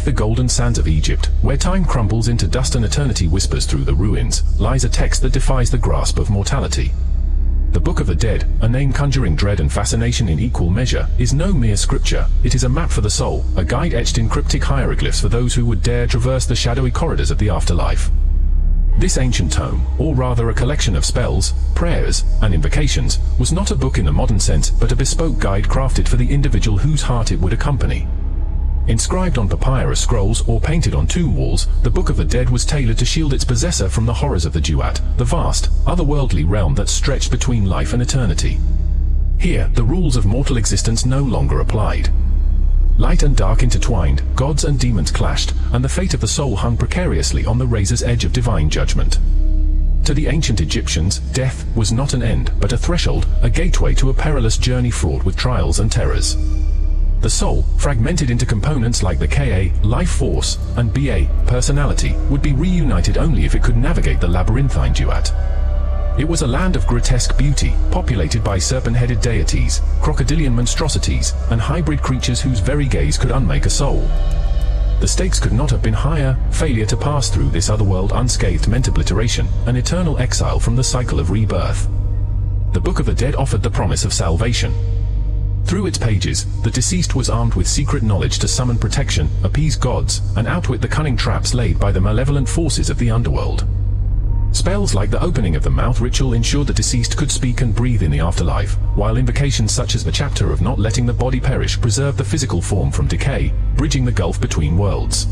Beneath the golden sands of Egypt, where time crumbles into dust and eternity whispers through the ruins, lies a text that defies the grasp of mortality. The Book of the Dead, a name conjuring dread and fascination in equal measure, is no mere scripture. It is a map for the soul, a guide etched in cryptic hieroglyphs for those who would dare traverse the shadowy corridors of the afterlife. This ancient tome, or rather a collection of spells, prayers, and invocations, was not a book in the modern sense, but a bespoke guide crafted for the individual whose heart it would accompany. Inscribed on papyrus scrolls or painted on tomb walls, the Book of the Dead was tailored to shield its possessor from the horrors of the Duat, the vast, otherworldly realm that stretched between life and eternity. Here, the rules of mortal existence no longer applied. Light and dark intertwined, gods and demons clashed, and the fate of the soul hung precariously on the razor's edge of divine judgment. To the ancient Egyptians, death was not an end, but a threshold, a gateway to a perilous journey fraught with trials and terrors. The soul, fragmented into components like the Ka, life force, and Ba, personality, would be reunited only if it could navigate the labyrinthine Duat. It was a land of grotesque beauty, populated by serpent-headed deities, crocodilian monstrosities, and hybrid creatures whose very gaze could unmake a soul. The stakes could not have been higher: failure to pass through this otherworld unscathed meant obliteration, an eternal exile from the cycle of rebirth. The Book of the Dead offered the promise of salvation. Through its pages, the deceased was armed with secret knowledge to summon protection, appease gods, and outwit the cunning traps laid by the malevolent forces of the underworld. Spells like the opening of the mouth ritual ensured the deceased could speak and breathe in the afterlife, while invocations such as the chapter of not letting the body perish preserved the physical form from decay, bridging the gulf between worlds.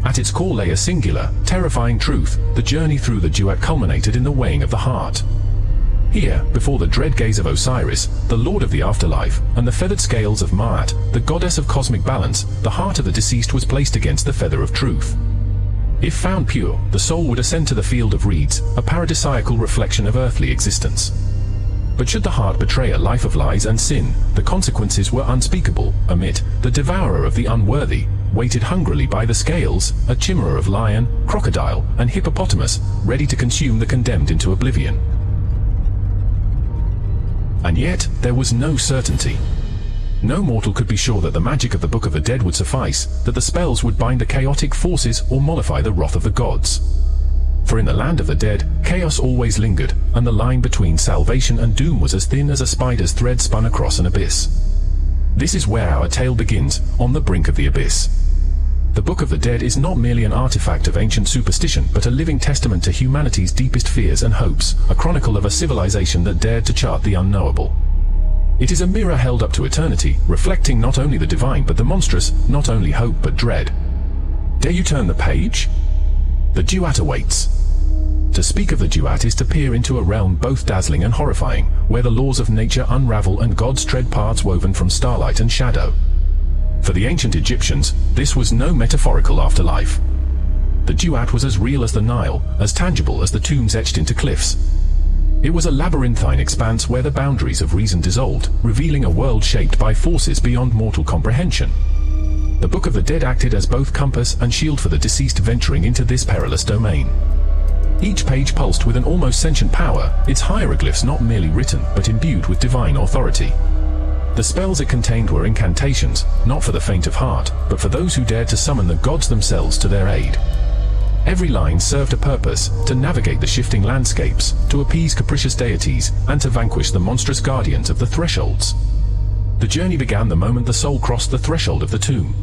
At its core lay a singular, terrifying truth: the journey through the Duat culminated in the weighing of the heart. Here, before the dread gaze of Osiris, the lord of the afterlife, and the feathered scales of Ma'at, the goddess of cosmic balance, the heart of the deceased was placed against the feather of truth. If found pure, the soul would ascend to the field of reeds, a paradisiacal reflection of earthly existence. But should the heart betray a life of lies and sin, the consequences were unspeakable. Ammit, the devourer of the unworthy, waited hungrily by the scales, a chimera of lion, crocodile, and hippopotamus, ready to consume the condemned into oblivion. And yet, there was no certainty. No mortal could be sure that the magic of the Book of the Dead would suffice, that the spells would bind the chaotic forces or mollify the wrath of the gods. For in the land of the dead, chaos always lingered, and the line between salvation and doom was as thin as a spider's thread spun across an abyss. This is where our tale begins, on the brink of the abyss. The Book of the Dead is not merely an artifact of ancient superstition, but a living testament to humanity's deepest fears and hopes, a chronicle of a civilization that dared to chart the unknowable. It is a mirror held up to eternity, reflecting not only the divine but the monstrous, not only hope but dread. Dare you turn the page? The Duat awaits. To speak of the Duat is to peer into a realm both dazzling and horrifying, where the laws of nature unravel and gods tread paths woven from starlight and shadow. For the ancient Egyptians, this was no metaphorical afterlife. The Duat was as real as the Nile, as tangible as the tombs etched into cliffs. It was a labyrinthine expanse where the boundaries of reason dissolved, revealing a world shaped by forces beyond mortal comprehension. The Book of the Dead acted as both compass and shield for the deceased venturing into this perilous domain. Each page pulsed with an almost sentient power, its hieroglyphs not merely written, but imbued with divine authority. The spells it contained were incantations, not for the faint of heart, but for those who dared to summon the gods themselves to their aid. Every line served a purpose: to navigate the shifting landscapes, to appease capricious deities, and to vanquish the monstrous guardians of the thresholds. The journey began the moment the soul crossed the threshold of the tomb.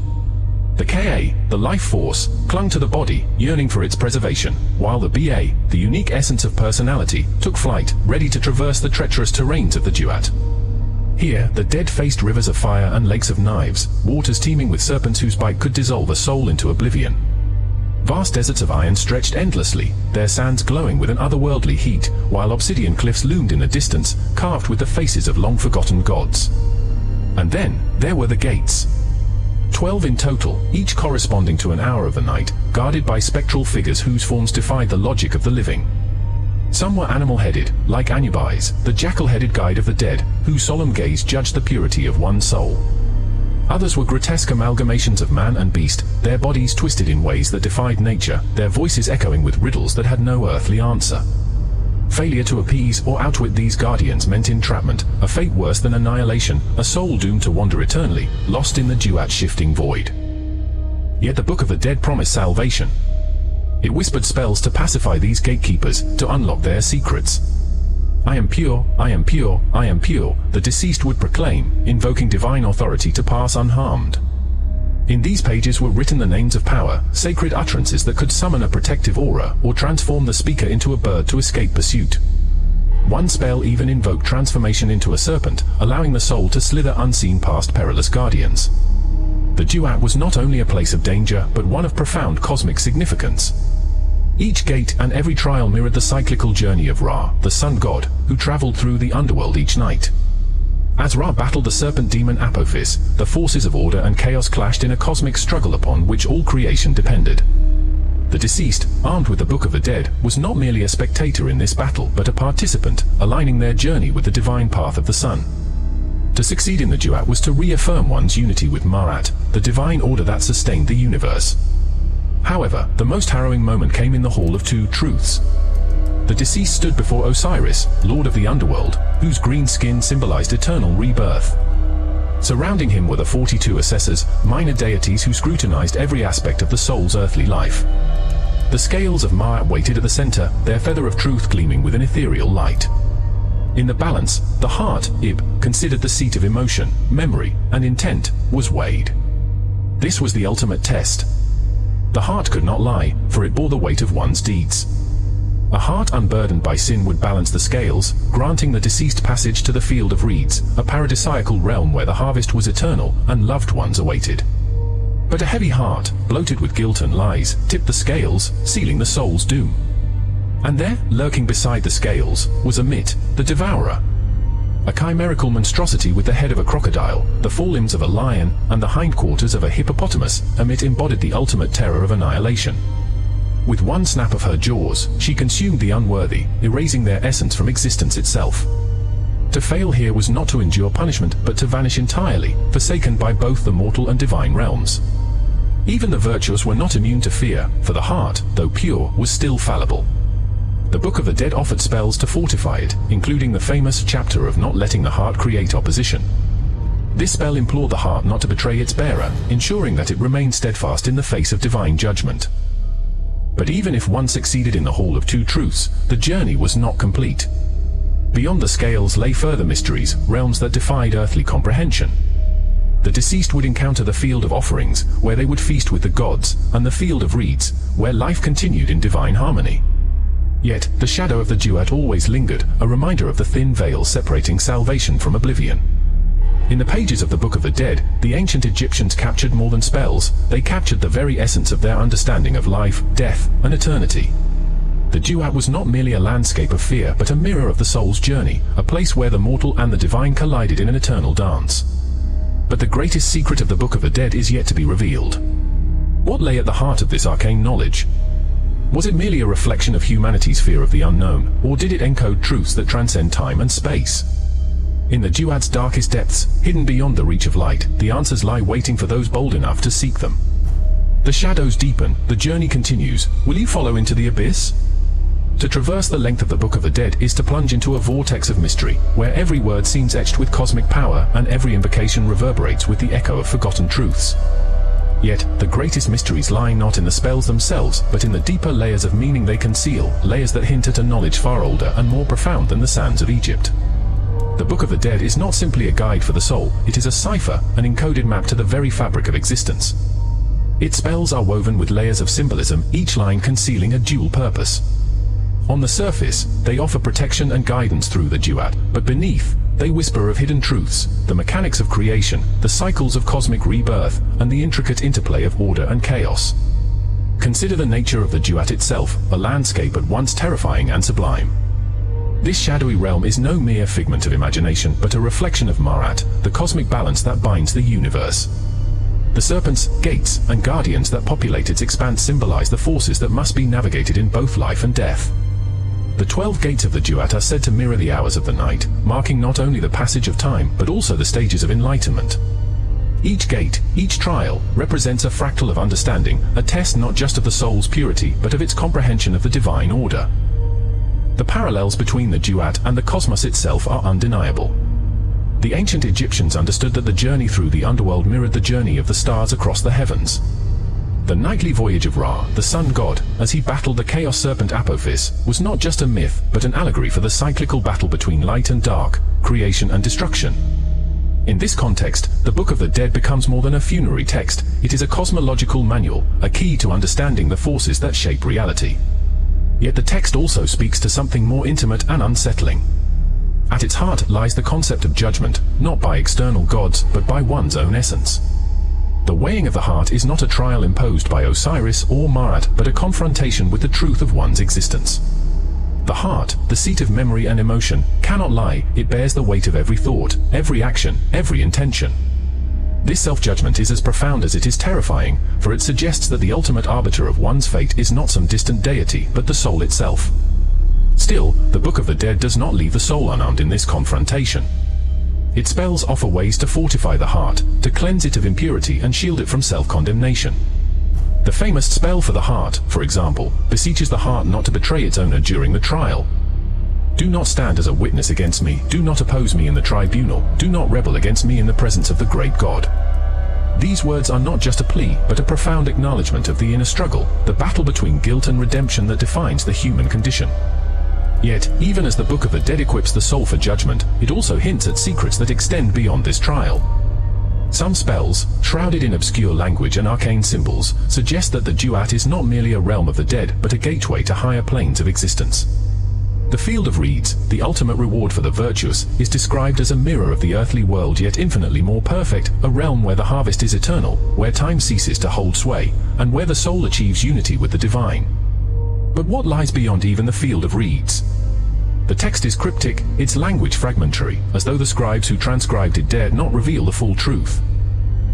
The Ka, the life force, clung to the body, yearning for its preservation, while the Ba, the unique essence of personality, took flight, ready to traverse the treacherous terrains of the Duat. Here, the dead faced rivers of fire and lakes of knives, waters teeming with serpents whose bite could dissolve a soul into oblivion. Vast deserts of iron stretched endlessly, their sands glowing with an otherworldly heat, while obsidian cliffs loomed in the distance, carved with the faces of long-forgotten gods. And then, there were the gates. 12 in total, each corresponding to an hour of the night, guarded by spectral figures whose forms defied the logic of the living. Some were animal-headed, like Anubis, the jackal-headed guide of the dead, whose solemn gaze judged the purity of one soul. Others were grotesque amalgamations of man and beast, their bodies twisted in ways that defied nature, their voices echoing with riddles that had no earthly answer. Failure to appease or outwit these guardians meant entrapment, a fate worse than annihilation, a soul doomed to wander eternally, lost in the Duat's shifting void. Yet the Book of the Dead promised salvation. It whispered spells to pacify these gatekeepers, to unlock their secrets. "I am pure, I am pure, I am pure," the deceased would proclaim, invoking divine authority to pass unharmed. In these pages were written the names of power, sacred utterances that could summon a protective aura or transform the speaker into a bird to escape pursuit. One spell even invoked transformation into a serpent, allowing the soul to slither unseen past perilous guardians. The Duat was not only a place of danger, but one of profound cosmic significance. Each gate and every trial mirrored the cyclical journey of Ra, the sun god, who traveled through the underworld each night. As Ra battled the serpent demon Apophis, the forces of order and chaos clashed in a cosmic struggle upon which all creation depended. The deceased, armed with the Book of the Dead, was not merely a spectator in this battle, but a participant, aligning their journey with the divine path of the sun. To succeed in the Duat was to reaffirm one's unity with Ma'at, the divine order that sustained the universe. However, the most harrowing moment came in the Hall of Two Truths. The deceased stood before Osiris, lord of the underworld, whose green skin symbolized eternal rebirth. Surrounding him were the 42 assessors, minor deities who scrutinized every aspect of the soul's earthly life. The scales of Ma'at waited at the center, their feather of truth gleaming with an ethereal light. In the balance, the heart, considered the seat of emotion, memory, and intent, was weighed. This was the ultimate test. The heart could not lie, for it bore the weight of one's deeds. A heart unburdened by sin would balance the scales, granting the deceased passage to the field of reeds, a paradisiacal realm where the harvest was eternal and loved ones awaited. But a heavy heart, bloated with guilt and lies, tipped the scales, sealing the soul's doom. And there, lurking beside the scales, was Ammit, the devourer. A chimerical monstrosity with the head of a crocodile, the forelimbs of a lion, and the hindquarters of a hippopotamus, Ammit embodied the ultimate terror of annihilation. With one snap of her jaws, she consumed the unworthy, erasing their essence from existence itself. To fail here was not to endure punishment, but to vanish entirely, forsaken by both the mortal and divine realms. Even the virtuous were not immune to fear, for the heart, though pure, was still fallible. The Book of the Dead offered spells to fortify it, including the famous chapter of not letting the heart create opposition. This spell implored the heart not to betray its bearer, ensuring that it remained steadfast in the face of divine judgment. But even if one succeeded in the Hall of Two Truths, the journey was not complete. Beyond the scales lay further mysteries, realms that defied earthly comprehension. The deceased would encounter the Field of Offerings, where they would feast with the gods, and the Field of Reeds, where life continued in divine harmony. Yet, the shadow of the Duat always lingered, a reminder of the thin veil separating salvation from oblivion. In the pages of the Book of the Dead, the ancient Egyptians captured more than spells, they captured the very essence of their understanding of life, death, and eternity. The Duat was not merely a landscape of fear, but a mirror of the soul's journey, a place where the mortal and the divine collided in an eternal dance. But the greatest secret of the Book of the Dead is yet to be revealed. What lay at the heart of this arcane knowledge? Was it merely a reflection of humanity's fear of the unknown, or did it encode truths that transcend time and space? In the Duat's darkest depths, hidden beyond the reach of light, the answers lie waiting for those bold enough to seek them. The shadows deepen, the journey continues. Will you follow into the abyss? To traverse the length of the Book of the Dead is to plunge into a vortex of mystery, where every word seems etched with cosmic power and every invocation reverberates with the echo of forgotten truths. Yet, the greatest mysteries lie not in the spells themselves, but in the deeper layers of meaning they conceal, layers that hint at a knowledge far older and more profound than the sands of Egypt. The Book of the Dead is not simply a guide for the soul, it is a cipher, an encoded map to the very fabric of existence. Its spells are woven with layers of symbolism, each line concealing a dual purpose. On the surface, they offer protection and guidance through the Duat, but beneath, they whisper of hidden truths, the mechanics of creation, the cycles of cosmic rebirth, and the intricate interplay of order and chaos. Consider the nature of the Duat itself, a landscape at once terrifying and sublime. This shadowy realm is no mere figment of imagination, but a reflection of Ma'at, the cosmic balance that binds the universe. The serpents, gates, and guardians that populate its expanse symbolize the forces that must be navigated in both life and death. The 12 gates of the Duat are said to mirror the hours of the night, marking not only the passage of time, but also the stages of enlightenment. Each gate, each trial, represents a fractal of understanding, a test not just of the soul's purity, but of its comprehension of the divine order. The parallels between the Duat and the cosmos itself are undeniable. The ancient Egyptians understood that the journey through the underworld mirrored the journey of the stars across the heavens. The nightly voyage of Ra, the sun god, as he battled the chaos serpent Apophis, was not just a myth, but an allegory for the cyclical battle between light and dark, creation and destruction. In this context, the Book of the Dead becomes more than a funerary text. It is a cosmological manual, a key to understanding the forces that shape reality. Yet the text also speaks to something more intimate and unsettling. At its heart lies the concept of judgment, not by external gods, but by one's own essence. The weighing of the heart is not a trial imposed by Osiris or Ma'at, but a confrontation with the truth of one's existence. The heart, the seat of memory and emotion, cannot lie. It bears the weight of every thought, every action, every intention. This self-judgment is as profound as it is terrifying, for it suggests that the ultimate arbiter of one's fate is not some distant deity, but the soul itself. Still, the Book of the Dead does not leave the soul unarmed in this confrontation. Its spells offer ways to fortify the heart, to cleanse it of impurity and shield it from self-condemnation. The famous spell for the heart, for example, beseeches the heart not to betray its owner during the trial. Do not stand as a witness against me, do not oppose me in the tribunal, do not rebel against me in the presence of the great God. These words are not just a plea, but a profound acknowledgement of the inner struggle, the battle between guilt and redemption that defines the human condition. Yet, even as the Book of the Dead equips the soul for judgment, it also hints at secrets that extend beyond this trial. Some spells, shrouded in obscure language and arcane symbols, suggest that the Duat is not merely a realm of the dead, but a gateway to higher planes of existence. The field of reeds, the ultimate reward for the virtuous, is described as a mirror of the earthly world, yet infinitely more perfect, a realm where the harvest is eternal, where time ceases to hold sway, and where the soul achieves unity with the divine. But what lies beyond even the field of reeds? The text is cryptic, its language fragmentary, as though the scribes who transcribed it dared not reveal the full truth.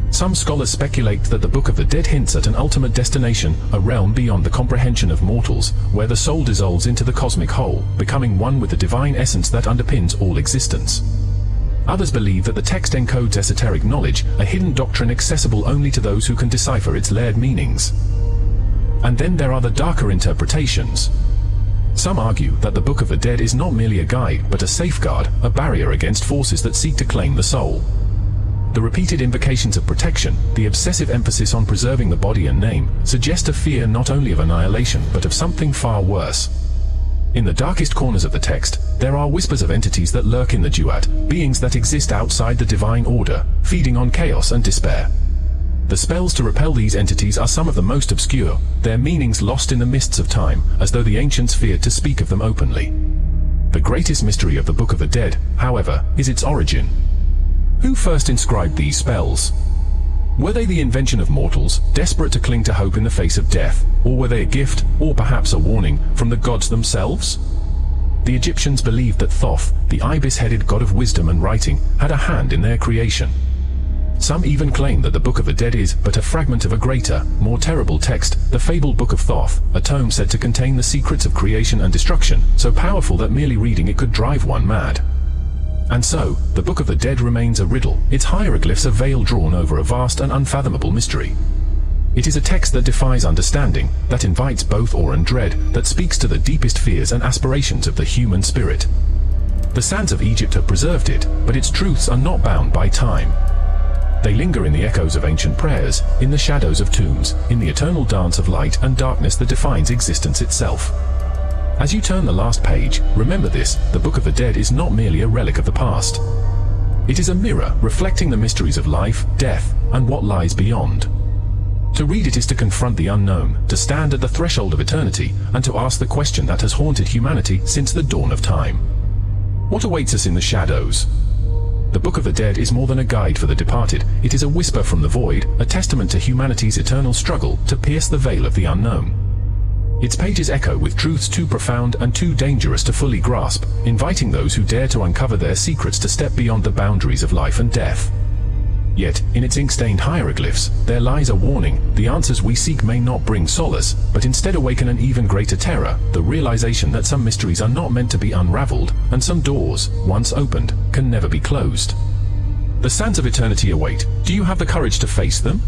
Some scholars speculate that the Book of the Dead hints at an ultimate destination, a realm beyond the comprehension of mortals, where the soul dissolves into the cosmic whole, becoming one with the divine essence that underpins all existence. Others believe that the text encodes esoteric knowledge, a hidden doctrine accessible only to those who can decipher its layered meanings. And then there are the darker interpretations. Some argue that the Book of the Dead is not merely a guide, but a safeguard, a barrier against forces that seek to claim the soul. The repeated invocations of protection, the obsessive emphasis on preserving the body and name, suggest a fear not only of annihilation, but of something far worse. In the darkest corners of the text, there are whispers of entities that lurk in the Duat, beings that exist outside the divine order, feeding on chaos and despair. The spells to repel these entities are some of the most obscure, their meanings lost in the mists of time, as though the ancients feared to speak of them openly. The greatest mystery of the Book of the Dead, however, is its origin. Who first inscribed these spells? Were they the invention of mortals, desperate to cling to hope in the face of death, or were they a gift, or perhaps a warning, from the gods themselves? The Egyptians believed that Thoth, the ibis-headed god of wisdom and writing, had a hand in their creation. Some even claim that the Book of the Dead is but a fragment of a greater, more terrible text, the fabled Book of Thoth, a tome said to contain the secrets of creation and destruction, so powerful that merely reading it could drive one mad. And so, the Book of the Dead remains a riddle, its hieroglyphs a veil drawn over a vast and unfathomable mystery. It is a text that defies understanding, that invites both awe and dread, that speaks to the deepest fears and aspirations of the human spirit. The sands of Egypt have preserved it, but its truths are not bound by time. They linger in the echoes of ancient prayers, in the shadows of tombs, in the eternal dance of light and darkness that defines existence itself. As you turn the last page, remember this: the Book of the Dead is not merely a relic of the past. It is a mirror reflecting the mysteries of life, death, and what lies beyond. To read it is to confront the unknown, to stand at the threshold of eternity, and to ask the question that has haunted humanity since the dawn of time. What awaits us in the shadows? The Book of the Dead is more than a guide for the departed. It is a whisper from the void, a testament to humanity's eternal struggle to pierce the veil of the unknown. Its pages echo with truths too profound and too dangerous to fully grasp, inviting those who dare to uncover their secrets to step beyond the boundaries of life and death. Yet, in its ink-stained hieroglyphs, there lies a warning: the answers we seek may not bring solace, but instead awaken an even greater terror, the realization that some mysteries are not meant to be unraveled, and some doors, once opened, can never be closed. The sands of eternity await. Do you have the courage to face them?